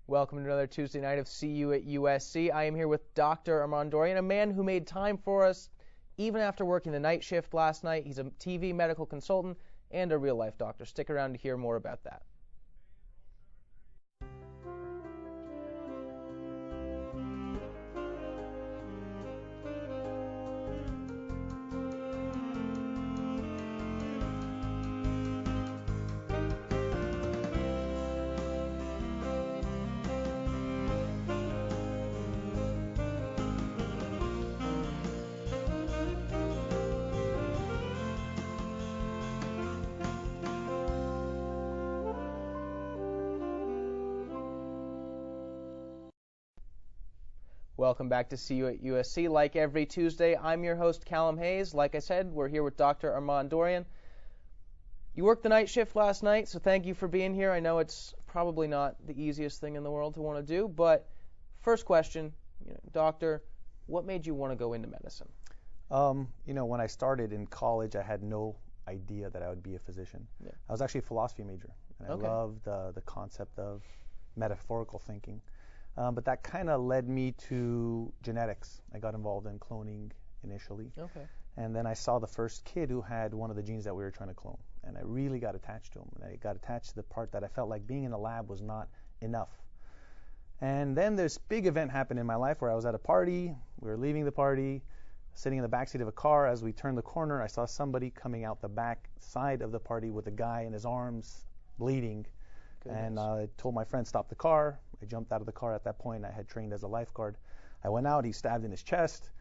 Welcome to another Tuesday night of See You at USC. I am here with Dr. Armand Dorian, a man who made time for us even after working the night shift last night. He's a TV medical consultant and a real-life doctor. Stick around to hear more about that. Welcome back to See You at USC. Like every Tuesday, I'm your host, Callum Hayes. Like I said, we're here with Dr. Armand Dorian. You worked the night shift last night, so thank you for being here. I know it's probably not the easiest thing in the world to want to do, but first question, doctor, what made you want to go into medicine? When I started in college, I had no idea that I would be a physician. Yeah. I was actually a philosophy major, and I loved the concept of metaphorical thinking. But that kind of led me to genetics. I got involved in cloning initially. Okay. And then I saw the first kid who had one of the genes that we were trying to clone. And I really got attached to him. And I got attached to the part that I felt like being in a lab was not enough. And then this big event happened in my life where I was at a party. We were leaving the party, sitting in the backseat of a car. As we turned the corner, I saw somebody coming out the back side of the party with a guy in his arms bleeding. Goodness. And I told my friend, stop the car. I jumped out of the car at that point. I had trained as a lifeguard. I went out. He stabbed in his chest.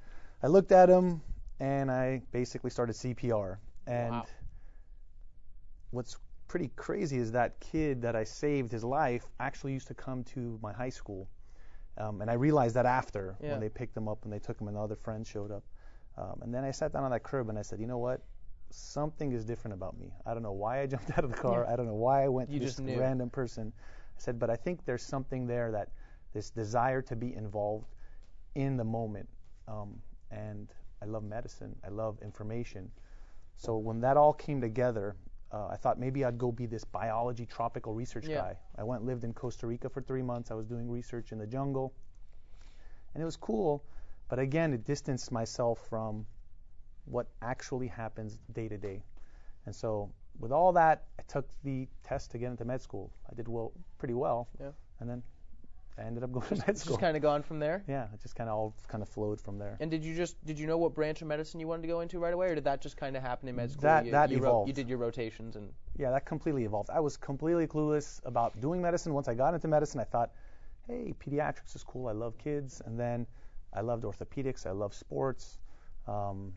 I looked at him, and I basically started CPR. And wow. What's pretty crazy is that kid that I saved his life actually used to come to my high school. And I realized that after, when they picked him up and they took him and the other friends showed up. And then I sat down on that curb and I said, you know what? Something is different about me. I don't know why I jumped out of the car. I don't know why I went to this random person. I said, but I think there's something there, that this desire to be involved in the moment. And I love medicine. I love information. So when that all came together, I thought maybe I'd go be this biology tropical research guy. I went and lived in Costa Rica for 3 months. I was doing research in the jungle. And it was cool. But again, it distanced myself from what actually happens day to day. And so with all that, I took the test to get into med school. I did pretty well. Yeah. And then I ended up going to med school. Just kind of gone from there? Yeah, it just kind of all flowed from there. And did you know what branch of medicine you wanted to go into right away, or did that just kind of happen in med school? That evolved. You did your rotations and... Yeah, that completely evolved. I was completely clueless about doing medicine. Once I got into medicine, I thought, hey, pediatrics is cool. I love kids. And then I loved orthopedics. I love sports.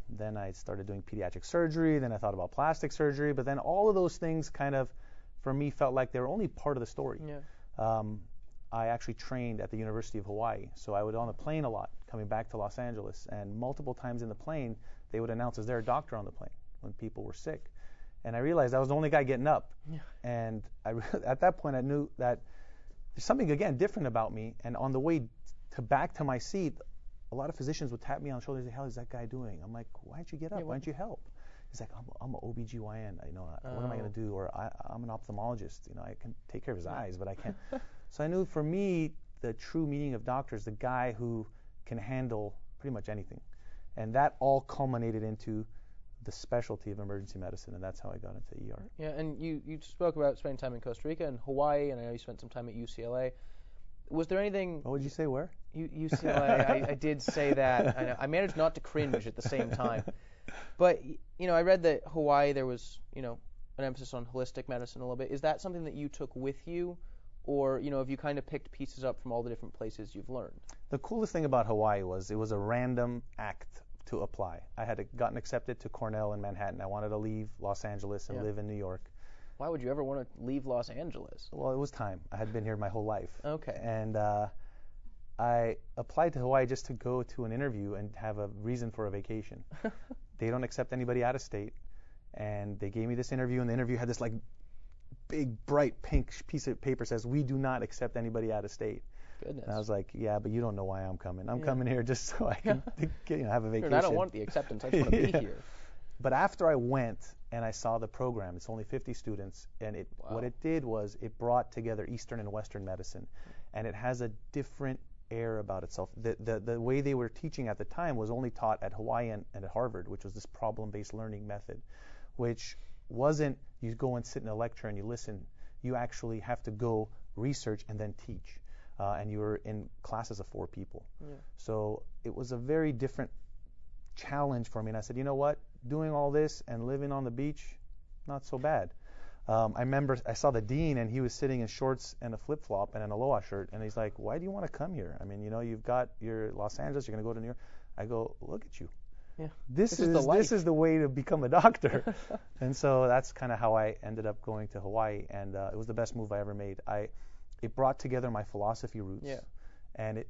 Then I started doing pediatric surgery. Then I thought about plastic surgery. But then all of those things kind of, for me, felt like they were only part of the story. Yeah. I actually trained at the University of Hawaii. So I would on a plane a lot coming back to Los Angeles. And multiple times in the plane, they would announce, is there a doctor on the plane when people were sick? And I realized I was the only guy getting up. Yeah. And at that point, I knew that there's something, again, different about me. And on the way back to my seat, a lot of physicians would tap me on the shoulder and say, how is that guy doing? I'm like, why don't you get up? Why don't you help? He's like, I'm an OBGYN. What am I going to do? Or I'm an ophthalmologist. I can take care of his eyes, but I can't. So I knew for me, the true meaning of doctor is the guy who can handle pretty much anything. And that all culminated into the specialty of emergency medicine, and that's how I got into ER. Yeah, and you spoke about spending time in Costa Rica and Hawaii, and I know you spent some time at UCLA. Was there anything... What would you say, where? UCLA, I did say that. I managed not to cringe at the same time. But, I read that Hawaii, there was, an emphasis on holistic medicine a little bit. Is that something that you took with you? Or, have you kind of picked pieces up from all the different places you've learned? The coolest thing about Hawaii was it was a random act to apply. I had gotten accepted to Cornell in Manhattan. I wanted to leave Los Angeles and live in New York. Why would you ever want to leave Los Angeles? Well, it was time. I had been here my whole life. Okay. And I applied to Hawaii just to go to an interview and have a reason for a vacation. They don't accept anybody out of state. And they gave me this interview, and the interview had this big, bright pink piece of paper says, we do not accept anybody out of state. Goodness. And I was like, yeah, but you don't know why I'm coming. I'm coming here just so I can have a vacation. I don't want the acceptance. I just want to be here. But after I went and I saw the program. It's only 50 students, and Wow. what it did was it brought together Eastern and Western medicine, and it has a different air about itself. The way they were teaching at the time was only taught at Hawaii and at Harvard, which was this problem-based learning method, which wasn't you go and sit in a lecture and you listen. You actually have to go research and then teach, and you were in classes of 4 people. Yeah. So it was a very different challenge for me, and I said, you know what, doing all this and living on the beach, not so bad. I remember I saw the dean, and he was sitting in shorts and a flip-flop and an aloha shirt, and he's like, why do you want to come here? I mean, you know, you've got your Los Angeles, you're going to go to New York. I go, look at you. Yeah. This is the way to become a doctor. And so that's kind of how I ended up going to Hawaii, and it was the best move I ever made. It brought together my philosophy roots, and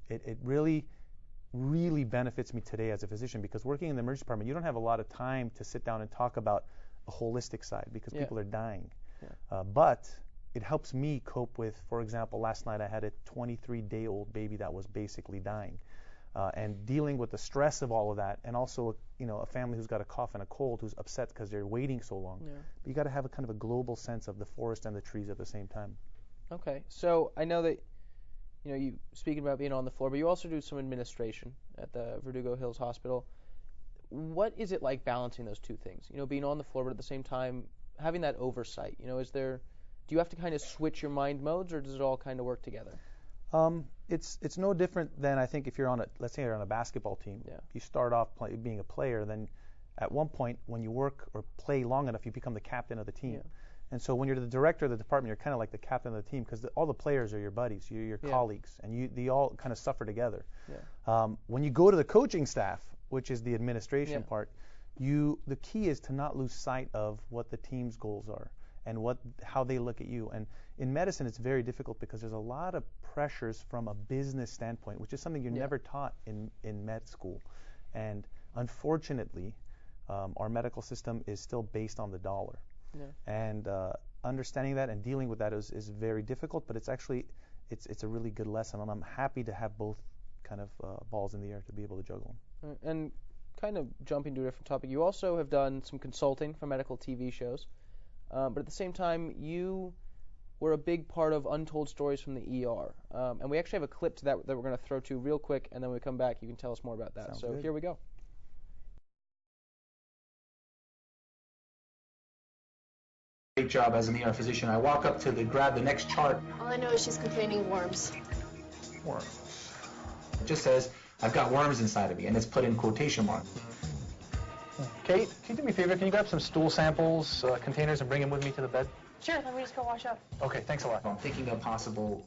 it really benefits me today as a physician, because working in the emergency department, you don't have a lot of time to sit down and talk about a holistic side, because people are dying. But it helps me cope with, for example, last night I had a 23-day-old baby that was basically dying, and dealing with the stress of all of that, and also, you know, a family who's got a cough and a cold who's upset because they're waiting so long. But you got to have a kind of a global sense of the forest and the trees at the same time. Okay, so I know that, you know, you speaking about being on the floor, but you also do some administration at the Verdugo Hills Hospital. What is it like balancing those two things? You know, being on the floor, but at the same time having that oversight. You know, do you have to kind of switch your mind modes, or does it all kind of work together? It's no different than, I think, if you're let's say you're on a basketball team. You start off being a player, then at one point when you work or play long enough, you become the captain of the team. And so when you're the director of the department, you're kind of like the captain of the team, because all the players are your buddies, you're your colleagues, and they all kind of suffer together. When you go to the coaching staff, which is the administration part, the key is to not lose sight of what the team's goals are and how they look at you. And in medicine, it's very difficult because there's a lot of pressures from a business standpoint, which is something you're never taught in med school. And unfortunately, our medical system is still based on the dollar. And understanding that and dealing with that is very difficult, but it's a really good lesson, and I'm happy to have both kind of balls in the air to be able to juggle them. And kind of jumping to a different topic, you also have done some consulting for medical TV shows, but at the same time, you were a big part of Untold Stories from the ER, and we actually have a clip to that we're going to throw to real quick, and then when we come back, you can tell us more about that. Sounds so good. Here we go. Great job as an ER physician. I walk up to grab the next chart. All I know is she's complaining of worms. Worms. It just says, I've got worms inside of me, and it's put in quotation marks. Kate, can you do me a favor? Can you grab some stool samples, containers, and bring them with me to the bed? Sure, then we just go wash up. Okay, thanks a lot. I'm thinking of possible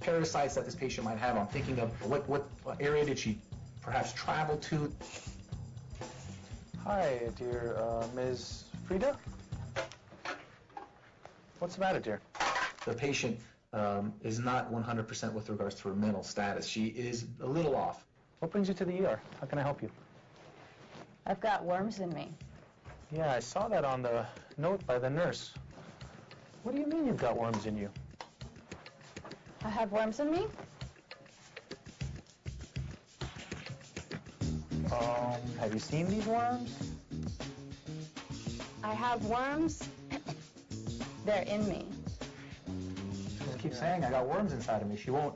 parasites that this patient might have. I'm thinking of what area did she perhaps travel to? Hi, dear Ms. Frida. What's the matter, dear? The patient is not 100% with regards to her mental status. She is a little off. What brings you to the ER? How can I help you? I've got worms in me. Yeah, I saw that on the note by the nurse. What do you mean you've got worms in you? I have worms in me? Have you seen these worms? I have worms. They're in me. She just keeps saying, I got worms inside of me. She won't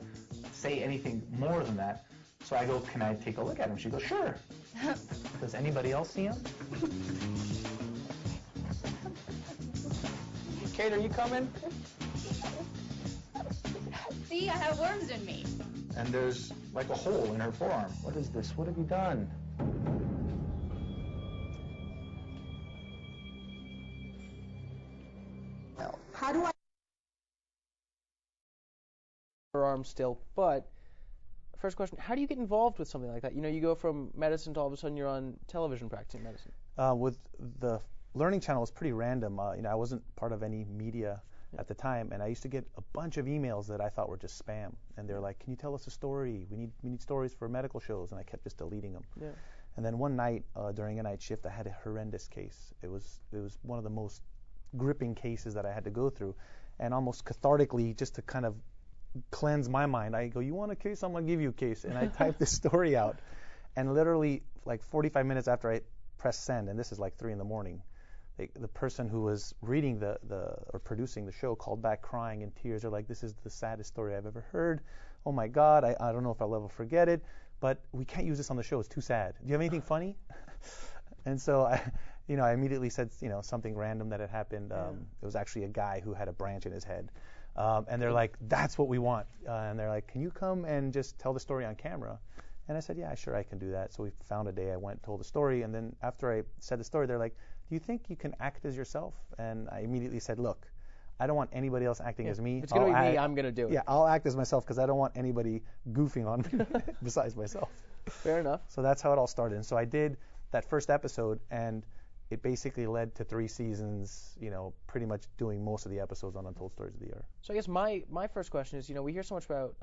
say anything more than that. So I go, can I take a look at them? She goes, sure. Does anybody else see them? Kate, are you coming? See, I have worms in me. And there's like a hole in her forearm. What is this? What have you done? How do I? Her arm still, but first question, how do you get involved with something like that? You know, you go from medicine to all of a sudden you're on television practicing medicine. With the Learning Channel, was pretty random. You know, I wasn't part of any media at the time, and I used to get a bunch of emails that I thought were just spam, and they're like, can you tell us a story? We need stories for medical shows, and I kept just deleting them. And then one night during a night shift, I had a horrendous case. It was one of the most gripping cases that I had to go through, and almost cathartically, just to kind of cleanse my mind, I go, you want a case? I'm going to give you a case. And I typed this story out, and literally like 45 minutes after I pressed send, and this is like 3 in the morning, the person who was reading or producing the show called back crying in tears. They're like, this is the saddest story I've ever heard. Oh my God, I don't know if I'll ever forget it, but we can't use this on the show. It's too sad. Do you have anything funny? And so I immediately said, something random that had happened. It was actually a guy who had a branch in his head. And they're like, that's what we want. And they're like, can you come and just tell the story on camera? And I said, yeah, sure, I can do that. So we found a day. I went, told the story. And then after I said the story, they're like, do you think you can act as yourself? And I immediately said, look, I don't want anybody else acting as me. If it's going to be me, I'm going to do it. Yeah, I'll act as myself because I don't want anybody goofing on me besides myself. Fair enough. So that's how it all started. And so I did that first episode, and it basically led to 3 seasons, pretty much doing most of the episodes on Untold Stories of the Air. So I guess my first question is, we hear so much about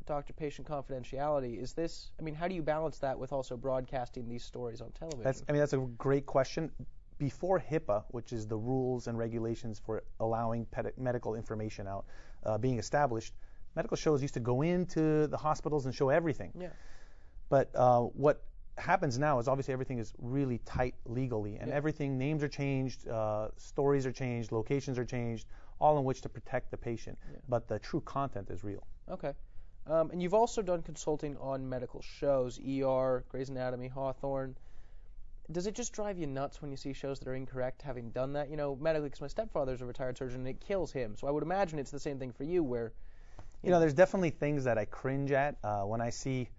doctor-patient confidentiality. Is this, how do you balance that with also broadcasting these stories on television? That's a great question. Before HIPAA, which is the rules and regulations for allowing medical information out, being established, medical shows used to go into the hospitals and show everything. Yeah. But what happens now is obviously everything is really tight legally, and everything, names are changed, stories are changed, locations are changed, all in which to protect the patient. Yeah. But the true content is real. Okay. And you've also done consulting on medical shows, ER, Grey's Anatomy, Hawthorne. Does it just drive you nuts when you see shows that are incorrect having done that? Medically, because my stepfather's a retired surgeon and it kills him. So I would imagine it's the same thing for you where... there's definitely things that I cringe at when I see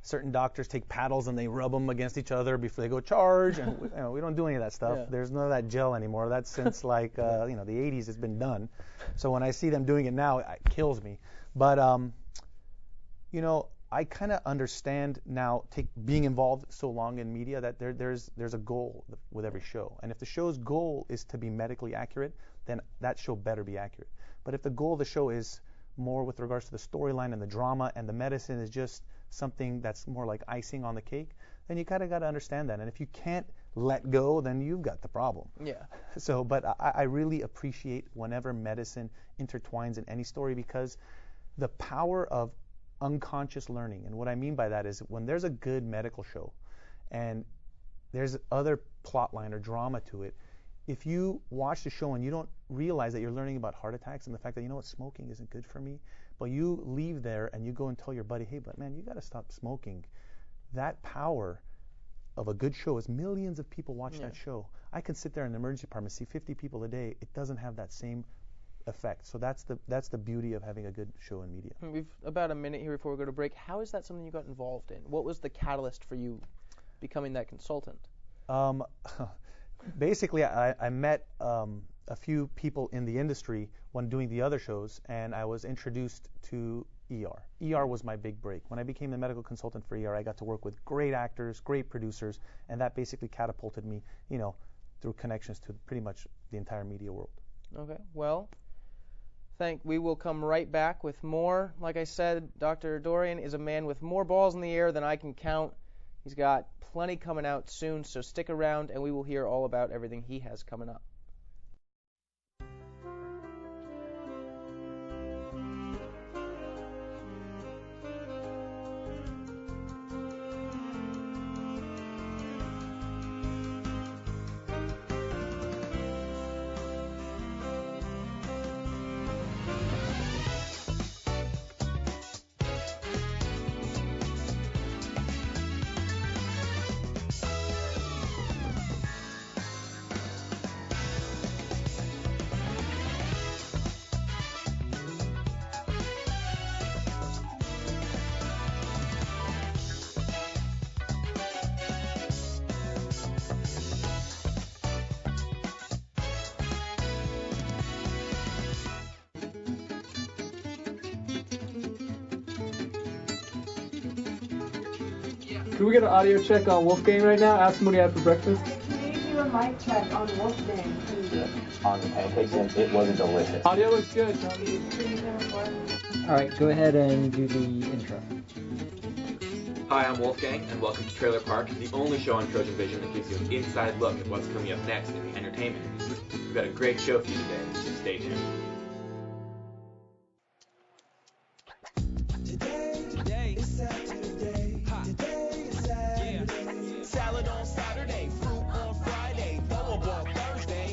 certain doctors take paddles and they rub them against each other before they go charge. And we don't do any of that stuff. Yeah. There's none of that gel anymore. That's since the 80s it's been done. So when I see them doing it now, it kills me. But, I kind of understand now, being involved so long in media, that there's a goal with every show. And if the show's goal is to be medically accurate, then that show better be accurate. But if the goal of the show is more with regards to the storyline and the drama, and the medicine is just something that's more like icing on the cake, then you kind of got to understand that. And if you can't let go, then you've got the problem. Yeah. So, but I really appreciate whenever medicine intertwines in any story, because the power of unconscious learning, and what I mean by that is when there's a good medical show and there's other plot line or drama to it, if you watch the show and you don't realize that you're learning about heart attacks and the fact that, smoking isn't good for me, but you leave there and you go and tell your buddy, hey, but man, you got to stop smoking. That power of a good show is millions of people watch that show. I can sit there in the emergency department, see 50 people a day. It doesn't have that same effect. So that's the beauty of having a good show in media. We've about a minute here before we go to break. How is that something you got involved in? What was the catalyst for you becoming that consultant? Basically, I met a few people in the industry when doing the other shows, and I was introduced to ER. ER was my big break. When I became the medical consultant for ER, I got to work with great actors, great producers, and that basically catapulted me, through connections to pretty much the entire media world. Okay, well, we will come right back with more. Like I said, Dr. Dorian is a man with more balls in the air than I can count. He's got plenty coming out soon, so stick around and we will hear all about everything he has coming up. Can we get an audio check on Wolfgang right now? Ask him what he had for breakfast. Can you do a mic check on Wolfgang, please? On the pancakes, and it wasn't delicious. Audio looks good, Tony. All right, go ahead and do the intro. Hi, I'm Wolfgang, and welcome to Trailer Park, the only show on Trojan Vision that gives you an inside look at what's coming up next in the entertainment industry. We've got a great show for you today, so stay tuned. Today is Saturday. Today is Saturday. Salad on Saturday, fruit on Friday, throw a ball Thursday.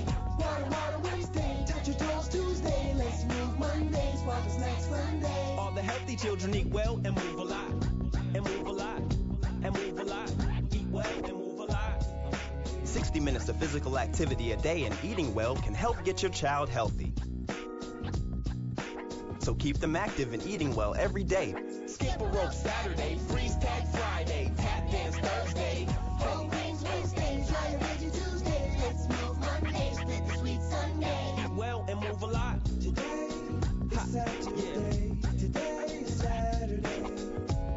healthy children eat well and move a lot. And move a lot. And move a lot. Eat well and move a lot. 60 minutes of physical activity a day and eating well can help get your child healthy. So keep them active and eating well every day. Skip a rope Saturday, freeze tag Friday, tap dance Thursday. Whole grains Wednesday, try a veggie Tuesday. Let's move Monday, split the sweet Sunday. Eat well and move a lot. Today is Saturday. Today is Saturday.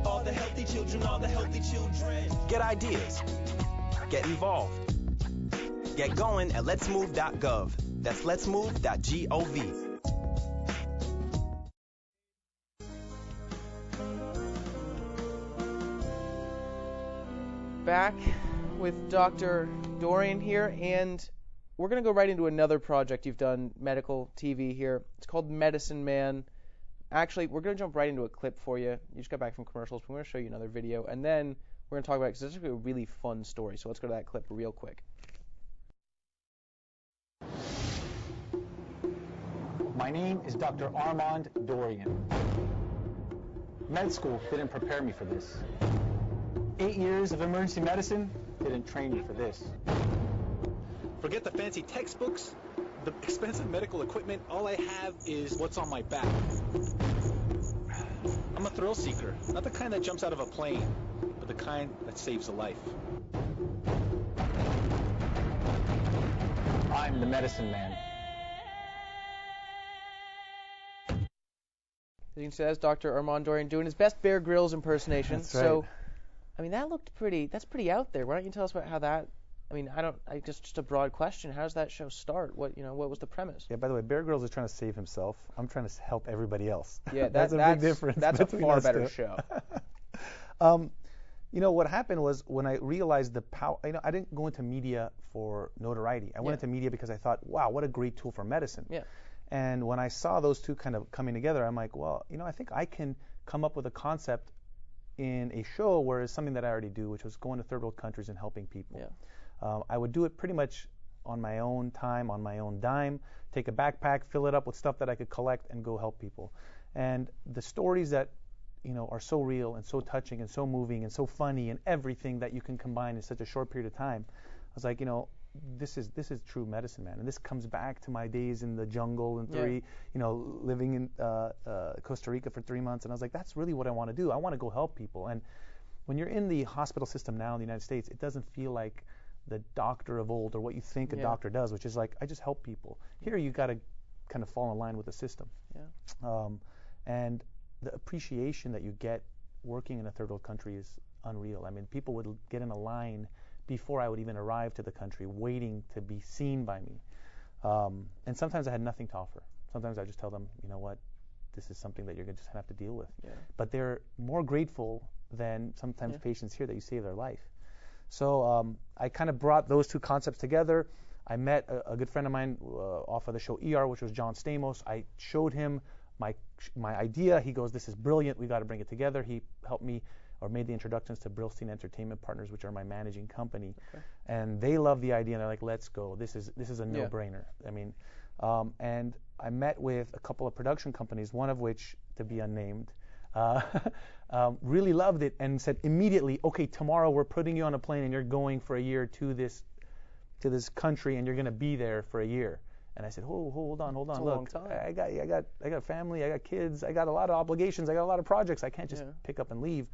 All the healthy children, all the healthy children. Get ideas. Get involved. Get going at letsmove.gov. That's letsmove.gov. Back with Dr. Dorian here, and we're going to go right into another project you've done, medical TV here. It's called Medicine Man. Actually, we're going to jump right into a clip for you. You just got back from commercials, but we're going to show you another video, and then we're going to talk about it because it's a really fun story. So let's go to that clip real quick. My name is Dr. Armand Dorian. Med school didn't prepare me for this. 8 years of emergency medicine didn't train me for this. Forget the fancy textbooks, the expensive medical equipment. All I have is what's on my back. I'm a thrill seeker, not the kind that jumps out of a plane, but the kind that saves a life. I'm the medicine man. As you can see, that's Dr. Armand Dorian doing his best Bear Grylls impersonation. That's right. So, I mean, that's pretty out there. Why don't you tell us about how that, just a broad question. How does that show start? What was the premise? Yeah, by the way, Bear Grylls is trying to save himself. I'm trying to help everybody else. Yeah, that's a big difference. That's a far better show. What happened was when I realized the power, I didn't go into media for notoriety. I went into media because I thought, wow, what a great tool for medicine. Yeah. And when I saw those two kind of coming together, I'm like, well, I think I can come up with a concept in a show where it's something that I already do, which was going to third world countries and helping people. Yeah. I would do it pretty much on my own time, on my own dime, take a backpack, fill it up with stuff that I could collect and go help people. And the stories that, are so real and so touching and so moving and so funny and everything that you can combine in such a short period of time, I was like, this is true medicine, man. And this comes back to my days in the jungle and living in Costa Rica for 3 months. And I was like, that's really what I want to do. I want to go help people. And when you're in the hospital system now in the United States, it doesn't feel like the doctor of old or what you think a doctor does, which is like, I just help people. Here you got to kind of fall in line with the system. Yeah. And the appreciation that you get working in a third world country is unreal. I mean, people would get in a line before I would even arrive to the country, waiting to be seen by me. And sometimes I had nothing to offer. Sometimes I just tell them, you know what, this is something that you're going to just have to deal with. Yeah. But they're more grateful than sometimes patients here that you save their life. So I kind of brought those two concepts together. I met a good friend of mine off of the show ER, which was John Stamos. I showed him my idea. He goes, this is brilliant. We got to bring it together. He helped me or made the introductions to Brillstein Entertainment Partners, which are my managing company. Okay. And they love the idea, and they're like, let's go. This is a no-brainer. I mean, and I met with a couple of production companies, one of which, to be unnamed, really loved it and said immediately, okay, tomorrow we're putting you on a plane and you're going for a year to this country and you're going to be there for a year. And I said, hold on. It's a Look, long time. I got family, I got kids, I got a lot of obligations, I got a lot of projects. I can't just pick up and leave.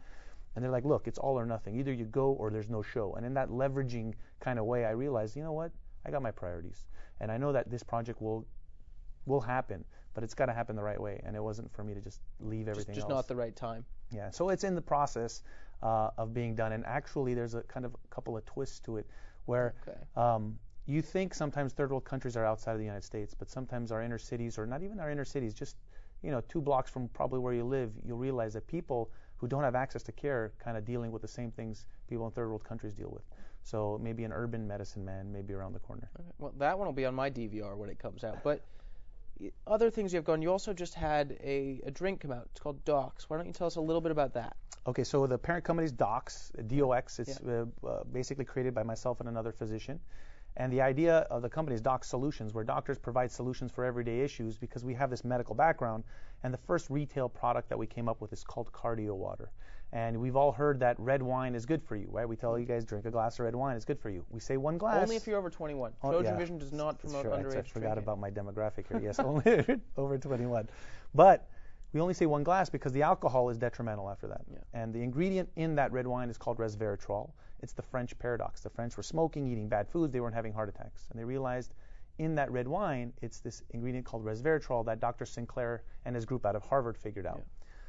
And they're like, look, it's all or nothing. Either you go or there's no show. And in that leveraging kind of way, I realized, you know what? I got my priorities. And I know that this project will happen, but it's got to happen the right way. And it wasn't for me to just leave everything just else. Not the right time. Yeah. So it's in the process of being done. And actually, there's a kind of a couple of twists to it where you think sometimes third world countries are outside of the United States, but sometimes our inner cities, or not even our inner cities, just 2 blocks from probably where you live, you'll realize that people who don't have access to care kind of dealing with the same things people in third world countries deal with. So maybe an urban medicine man may be around the corner. Okay. Well, that one will be on my DVR when it comes out. But other things you have gone, you also just had a drink come out. It's called Dox. Why don't you tell us a little bit about that? Okay, so the parent company is Dox, DOX. It's basically created by myself and another physician. And the idea of the company is Doc Solutions, where doctors provide solutions for everyday issues because we have this medical background. And the first retail product that we came up with is called cardio water. And we've all heard that red wine is good for you, right? We tell you guys drink a glass of red wine, it's good for you. We say one glass. Only if you're over 21. Trojan Vision does not promote underage drinking. I forgot about my demographic here. Yes, only over 21. But we only say one glass because the alcohol is detrimental after that. Yeah. And the ingredient in that red wine is called resveratrol. It's the French paradox. The French were smoking, eating bad foods, they weren't having heart attacks. And they realized in that red wine, it's this ingredient called resveratrol that Dr. Sinclair and his group out of Harvard figured out. Yeah.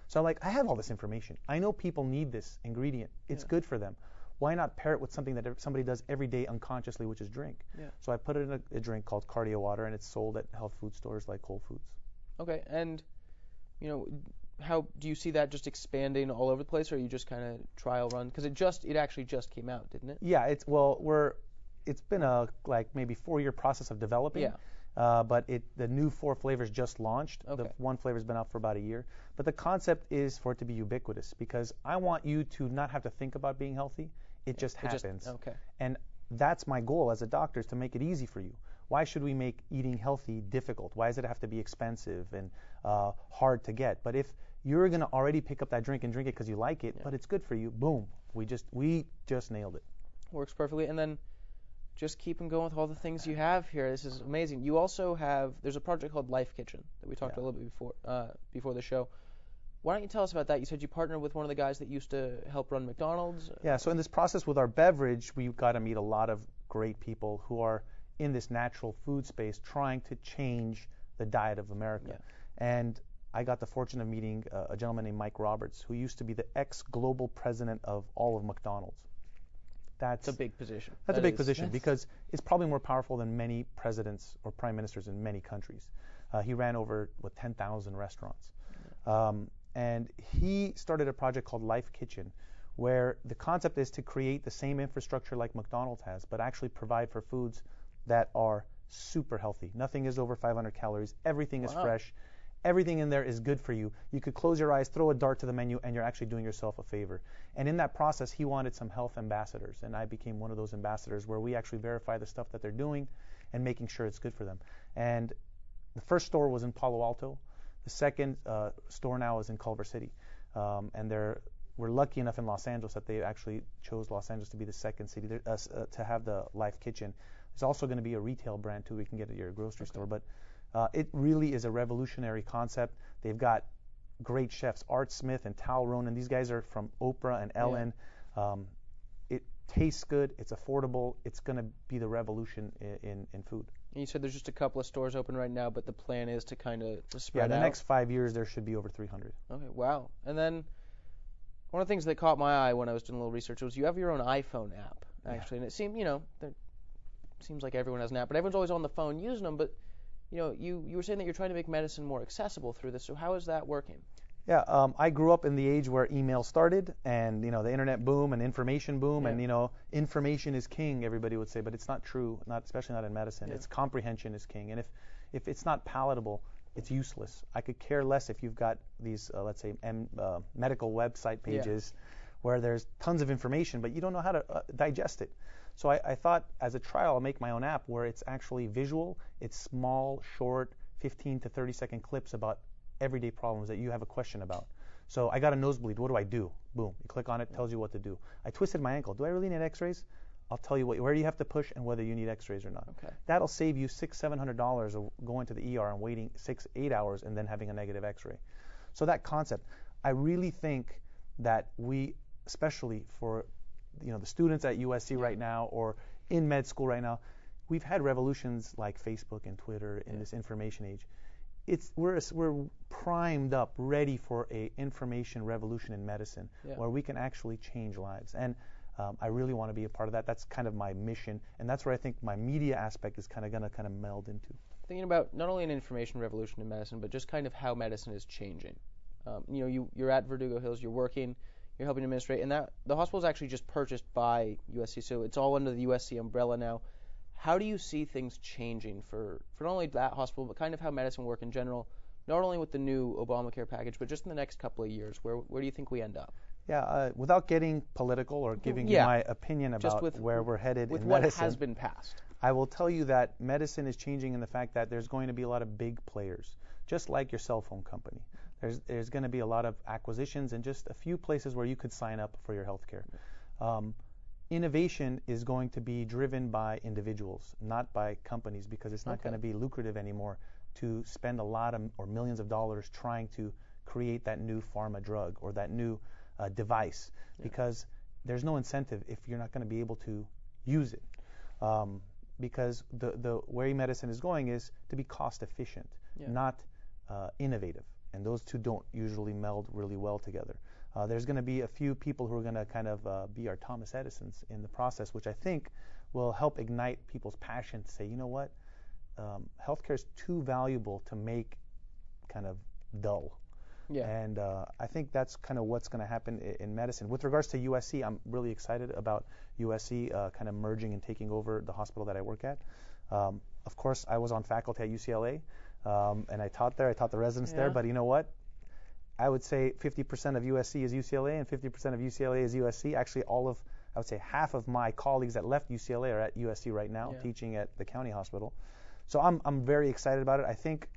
So I'm like, I have all this information. I know people need this ingredient. It's good for them. Why not pair it with something that somebody does every day unconsciously, which is drink? Yeah. So I put it in a drink called cardio water, and it's sold at health food stores like Whole Foods. Okay, and how do you see that just expanding all over the place, or are you just kind of trial run? Because it actually just came out, didn't it? Yeah, it's been a maybe 4-year process of developing. Yeah. But the new 4 flavors just launched. Okay. The one flavor's been out for about a year. But the concept is for it to be ubiquitous because I want you to not have to think about being healthy. It just happens. Okay. And that's my goal as a doctor, is to make it easy for you. Why should we make eating healthy difficult? Why does it have to be expensive and hard to get? But if you're going to already pick up that drink and drink it because you like it, but it's good for you, boom, we just nailed it. Works perfectly. And then just keep going with all the things you have here. This is amazing. You also there's a project called Life Kitchen that we talked a little bit before the show. Why don't you tell us about that? You said you partnered with one of the guys that used to help run McDonald's. Yeah, so in this process with our beverage, we've got to meet a lot of great people who are in this natural food space trying to change the diet of America. Yeah. And I got the fortune of meeting a gentleman named Mike Roberts, who used to be the ex-global president of all of McDonald's. That's a big position. That's a big position because it's probably more powerful than many presidents or prime ministers in many countries. He ran over 10,000 restaurants. And he started a project called Life Kitchen, where the concept is to create the same infrastructure like McDonald's has, but actually provide for foods that are super healthy. Nothing is over 500 calories. Everything is fresh. Everything in there is good for you. You could close your eyes, throw a dart to the menu, and you're actually doing yourself a favor. And in that process, he wanted some health ambassadors, and I became one of those ambassadors where we actually verify the stuff that they're doing and making sure it's good for them. And the first store was in Palo Alto. The second store now is in Culver City. And we're lucky enough in Los Angeles that they actually chose Los Angeles to be the second city to have the Life Kitchen. There's also going to be a retail brand, too, we can get at your grocery store. But it really is a revolutionary concept. They've got great chefs, Art Smith and Tal Ronan. These guys are from Oprah and Ellen. Yeah. It tastes good. It's affordable. It's going to be the revolution in food. And you said there's just a couple of stores open right now, but the plan is to kind of spread out. Yeah, the next 5 years there should be over 300. Okay, wow. And then one of the things that caught my eye when I was doing a little research was you have your own iPhone app, actually. And it seemed, seems like everyone has an app, but everyone's always on the phone using them. But you were saying that you're trying to make medicine more accessible through this. So how is that working? Yeah, I grew up in the age where email started and, the internet boom and information boom. And, information is king, everybody would say. But it's not true, especially not in medicine. It's comprehension is king. And if it's not palatable, it's useless. I could care less if you've got these, let's say, medical website pages where there's tons of information, but you don't know how to digest it. So I thought as a trial I'll make my own app where it's actually visual. It's small, short, 15 to 30-second clips about everyday problems that you have a question about. So I got a nosebleed. What do I do? Boom. You click on it, tells you what to do. I twisted my ankle. Do I really need x-rays? I'll tell you where you have to push and whether you need x-rays or not. Okay. That'll save you $600-700 of going to the ER and waiting 6-8 hours and then having a negative x-ray. So that concept, I really think that we, especially for the students at USC right now or in med school right now, we've had revolutions like Facebook and Twitter in this information age. We're primed up, ready for a information revolution in medicine where we can actually change lives. And I really want to be a part of that. That's kind of my mission, and that's where I think my media aspect is going to meld into. Thinking about not only an information revolution in medicine, but just kind of how medicine is changing. You're at Verdugo Hills, you're working, you're helping administrate, and the hospital is actually just purchased by USC, so it's all under the USC umbrella now. How do you see things changing for not only that hospital, but kind of how medicine work in general, not only with the new Obamacare package, but just in the next couple of years? Where do you think we end up? Yeah, without getting political or giving you my opinion about where we're headed with in what medicine, has been passed. I will tell you that medicine is changing in the fact that there's going to be a lot of big players, just like your cell phone company. There's going to be a lot of acquisitions and just a few places where you could sign up for your healthcare. Innovation is going to be driven by individuals, not by companies, because it's not going to be lucrative anymore to spend a lot of or millions of dollars trying to create that new pharma drug or that new device, because there's no incentive if you're not going to be able to use it. Because the way medicine is going is to be cost efficient, not innovative. And those two don't usually meld really well together. There's going to be a few people who are going to kind of be our Thomas Edisons in the process, which I think will help ignite people's passion to say, you know what, healthcare is too valuable to make kind of dull. And I think that's kind of what's going to happen in medicine. With regards to USC, I'm really excited about USC kind of merging and taking over the hospital that I work at. Of course, I was on faculty at UCLA, and I taught there. I taught the residents there. But you know what? I would say 50% of USC is UCLA and 50% of UCLA is USC. Actually, I would say half of my colleagues that left UCLA are at USC right now, teaching at the county hospital. So I'm very excited about it. I think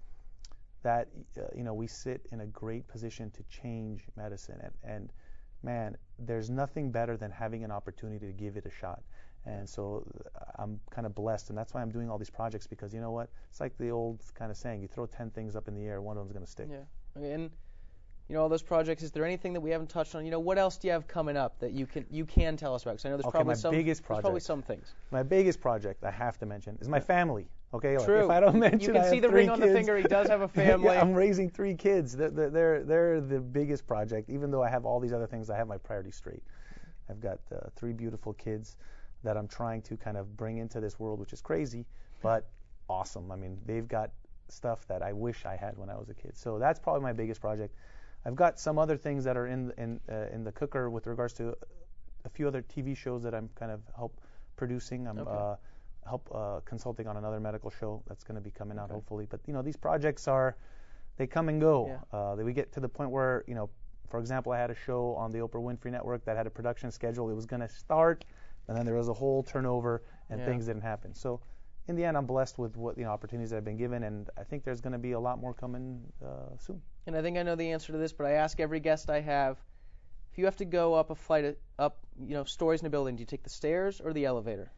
that we sit in a great position to change medicine, and man, there's nothing better than having an opportunity to give it a shot. And so I'm kind of blessed, and that's why I'm doing all these projects, because you know what? It's like the old kind of saying, you throw 10 things up in the air, one of them's going to stick. Okay, and all those projects, is there anything that we haven't touched on? What else do you have coming up that you can tell us about? Because I know there's probably some things. My biggest project I have to mention is my family. Okay, true. If I don't mention, you can see the ring on the finger. He does have a family. I'm raising 3 kids. They're the biggest project. Even though I have all these other things, I have my priorities straight. I've got 3 beautiful kids that I'm trying to kind of bring into this world, which is crazy, but awesome. I mean, they've got stuff that I wish I had when I was a kid. So that's probably my biggest project. I've got some other things that are in the cooker with regards to a few other TV shows that I'm kind of help producing. I'm consulting on another medical show that's going to be coming out hopefully. But these projects they come and go. We get to the point where for example, I had a show on the Oprah Winfrey Network that had a production schedule. It was going to start, and then there was a whole turnover, and things didn't happen. So in the end, I'm blessed with what opportunities I've been given, and I think there's going to be a lot more coming soon. And I think I know the answer to this, but I ask every guest I have, if you have to go up a flight up, stories in a building, do you take the stairs or the elevator?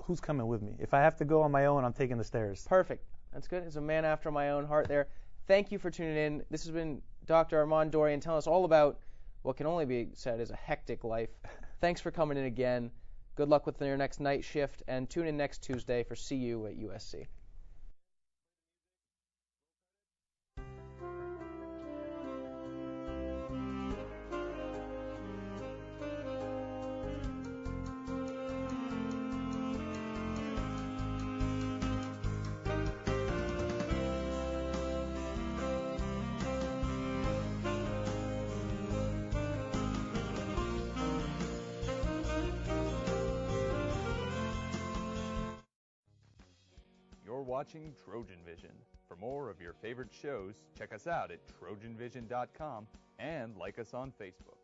Who's coming with me? If I have to go on my own, I'm taking the stairs. Perfect. That's good. It's a man after my own heart there. Thank you for tuning in. This has been Dr. Armand Dorian telling us all about what can only be said is a hectic life. Thanks for coming in again. Good luck with your next night shift, and tune in next Tuesday for See You at USC. Watching Trojan Vision. For more of your favorite shows, check us out at trojanvision.com and like us on Facebook.